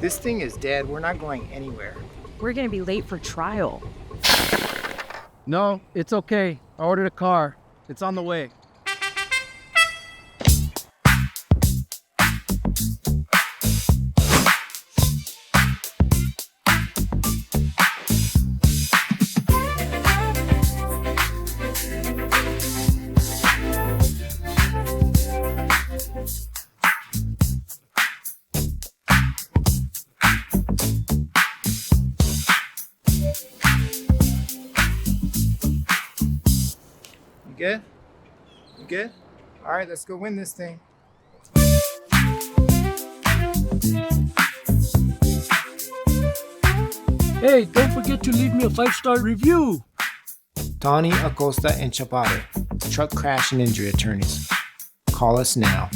This thing is dead. We're not going anywhere. We're gonna be late for trial. No, it's okay. I ordered a car. It's on the way. You good? You good? All right, let's go win this thing. Hey, don't forget to leave me a 5-star review. Tawny, Acosta, and Chaparro, truck crash and injury attorneys. Call us now.